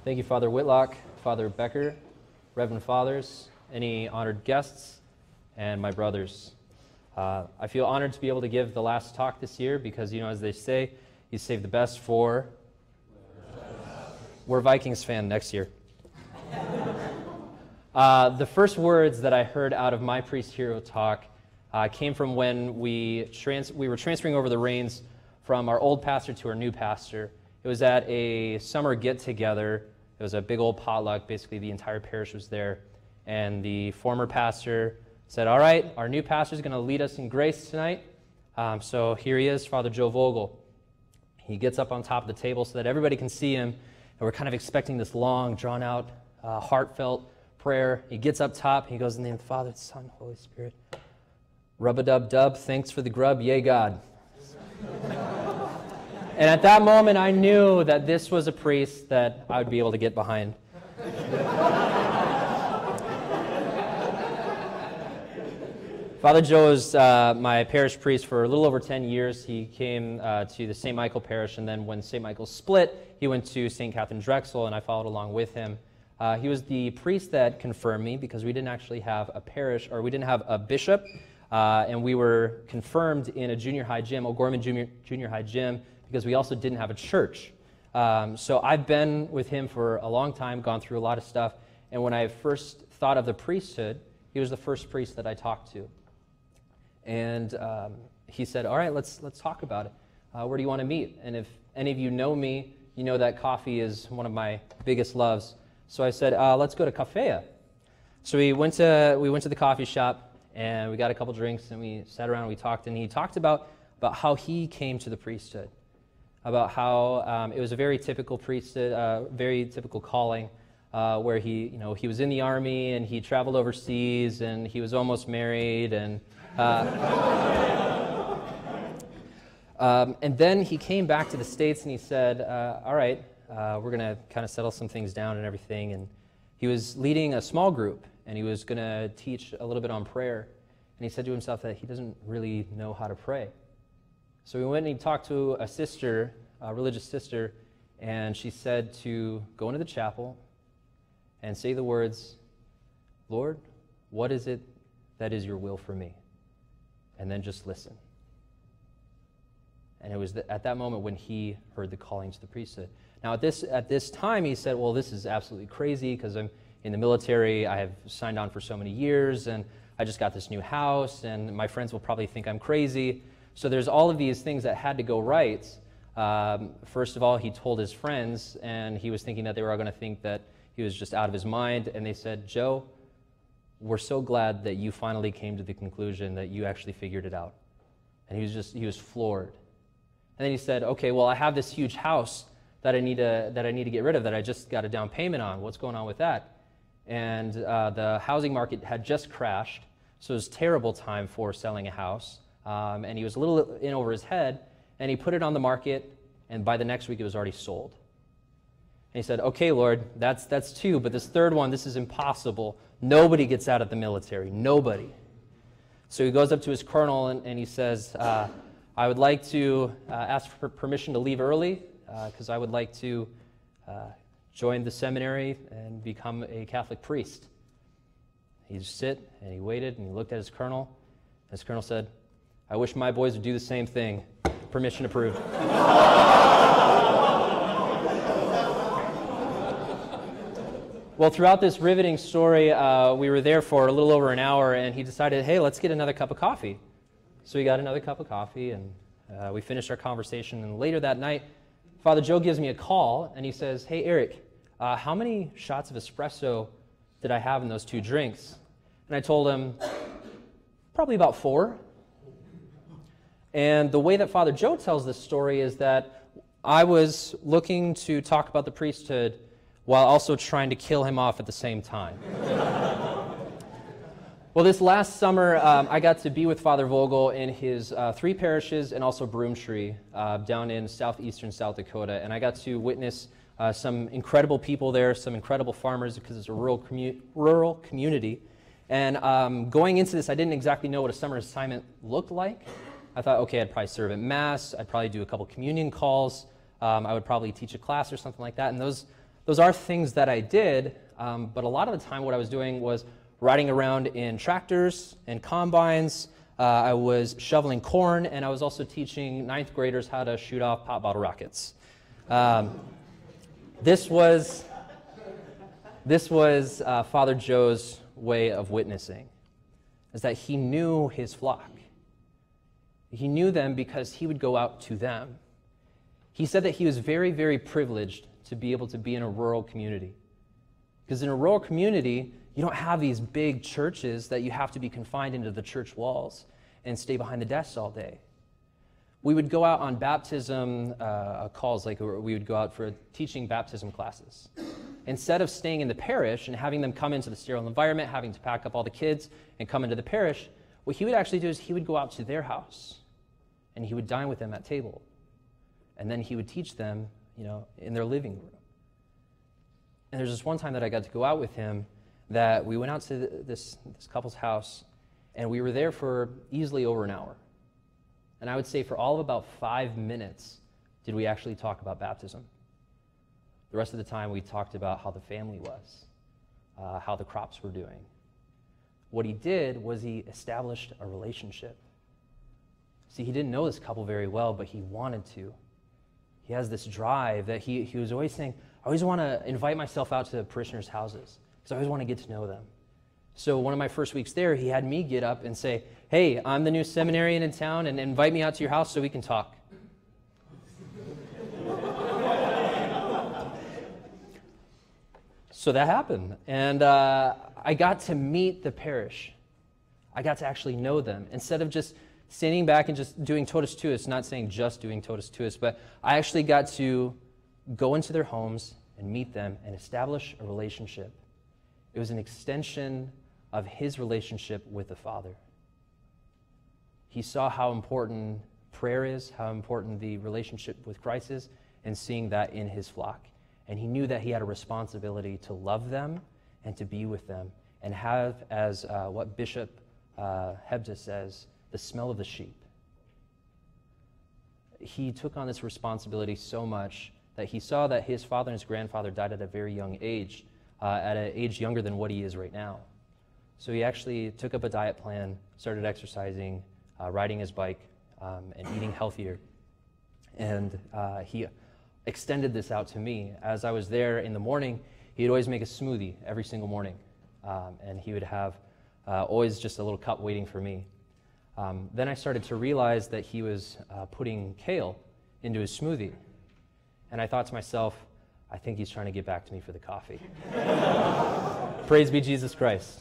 Thank you, Father Whitlock, Father Becker, Reverend Fathers, any honored guests, and my brothers. I feel honored to be able to give the last talk this year because, as they say, you save the best for... We're Vikings fan next year. The first words that I heard out of my priest hero talk came from when we were transferring over the reins from our old pastor to our new pastor. It was at a summer get-together. It was a big old potluck. Basically, the entire parish was there. And the former pastor said, all right, our new pastor is going to lead us in grace tonight. So here he is, Father Joe Vogel. He gets up on top of the table so that everybody can see him. And we're kind of expecting this long, drawn-out, heartfelt prayer. He gets up top. He goes in the name of the Father, the Son, Holy Spirit. Rub-a-dub-dub, thanks for the grub, yay God. And at that moment, I knew that this was a priest that I would be able to get behind. Father Joe was my parish priest for a little over 10 years. He came to the St. Michael parish, and then when St. Michael split, he went to St. Catherine Drexel, and I followed along with him. He was the priest that confirmed me because we didn't actually have a parish, or we didn't have a bishop, and we were confirmed in a junior high gym, O'Gorman Junior High Gym, because we also didn't have a church. So I've been with him for a long time, gone through a lot of stuff, and when I first thought of the priesthood, he was the first priest that I talked to. And he said, all right, let's talk about it. Where do you want to meet? And if any of you know me, you know that coffee is one of my biggest loves. So I said, let's go to Cafea. So we went to the coffee shop, and we got a couple drinks, and we sat around and we talked, and he talked about how he came to the priesthood, about how it was a very typical priesthood, very typical calling, where he was in the army, and he traveled overseas, and he was almost married, and and then he came back to the States, and he said, all right, we're going to kind of settle some things down and everything. And he was leading a small group, and he was going to teach a little bit on prayer. And he said to himself that he doesn't really know how to pray. So he went and he talked to a sister, a religious sister, and she said to go into the chapel and say the words, Lord, what is it that is your will for me? And then just listen. And it was at that moment when he heard the calling to the priesthood. Now, at this time, he said, well, this is absolutely crazy because I'm in the military. I have signed on for so many years, and I just got this new house, and my friends will probably think I'm crazy. So there's all of these things that had to go right. First of all, he told his friends, and he was thinking that they were all going to think that he was just out of his mind. And they said, Joe, we're so glad that you finally came to the conclusion that you actually figured it out. And he was floored. And then he said, okay, well, I have this huge house that I need to get rid of, that I just got a down payment on. What's going on with that? And the housing market had just crashed, so it was a terrible time for selling a house. And he was a little in over his head, and he put it on the market, and by the next week it was already sold. And he said, okay, Lord, that's two, but this third one, this is impossible. Nobody gets out of the military, nobody. So he goes up to his colonel, and he says, I would like to ask for permission to leave early, because I would like to join the seminary and become a Catholic priest. He just sit, and he waited, and he looked at his colonel, and his colonel said, I wish my boys would do the same thing. Permission approved. Well, throughout this riveting story, we were there for a little over an hour, and he decided, hey, let's get another cup of coffee. So we got another cup of coffee, and we finished our conversation. And later that night, Father Joe gives me a call, and he says, hey, Eric, how many shots of espresso did I have in those two drinks? And I told him, probably about 4. And the way that Father Joe tells this story is that I was looking to talk about the priesthood while also trying to kill him off at the same time. Well, this last summer, I got to be with Father Vogel in his 3 parishes and also Broomtree down in southeastern South Dakota. And I got to witness some incredible people there, some incredible farmers, because it's a rural community. And going into this, I didn't exactly know what a summer assignment looked like. I thought, okay, I'd probably serve at Mass. I'd probably do a couple communion calls. I would probably teach a class or something like that. And those are things that I did, but a lot of the time what I was doing was riding around in tractors and combines. I was shoveling corn, and I was also teaching ninth graders how to shoot off pop bottle rockets. This was Father Joe's way of witnessing, is that he knew his flock. He knew them because he would go out to them. He said that he was very, very privileged to be able to be in a rural community. Because in a rural community, you don't have these big churches that you have to be confined into the church walls and stay behind the desks all day. We would go out on baptism calls, like we would go out for teaching baptism classes. Instead of staying in the parish and having them come into the sterile environment, having to pack up all the kids and come into the parish, what he would actually do is he would go out to their house and he would dine with them at table. And then he would teach them, in their living room. And there's this one time that I got to go out with him that we went out to this couple's house, and we were there for easily over an hour. And I would say for all of about 5 minutes did we actually talk about baptism. The rest of the time we talked about how the family was, how the crops were doing. What he did was he established a relationship. See, he didn't know this couple very well, but he wanted to. He has this drive that he was always saying, I always want to invite myself out to parishioners' houses because I always want to get to know them. So one of my first weeks there, he had me get up and say, hey, I'm the new seminarian in town, and invite me out to your house so we can talk. So that happened, and I got to meet the parish. I got to actually know them. Instead of just standing back and just doing totus tuus, not saying just doing totus tuus, but I actually got to go into their homes and meet them and establish a relationship. It was an extension of his relationship with the Father. He saw how important prayer is, how important the relationship with Christ is, and seeing that in his flock. And he knew that he had a responsibility to love them and to be with them and have, as what Bishop Hebda says, the smell of the sheep. He took on this responsibility so much that he saw that his father and his grandfather died at a very young age, at an age younger than what he is right now. So he actually took up a diet plan, started exercising, riding his bike, and eating healthier. And he extended this out to me. As I was there in the morning, he'd always make a smoothie every single morning. And he would have always just a little cup waiting for me. Then I started to realize that he was putting kale into his smoothie. And I thought to myself, I think he's trying to get back to me for the coffee. Praise be Jesus Christ.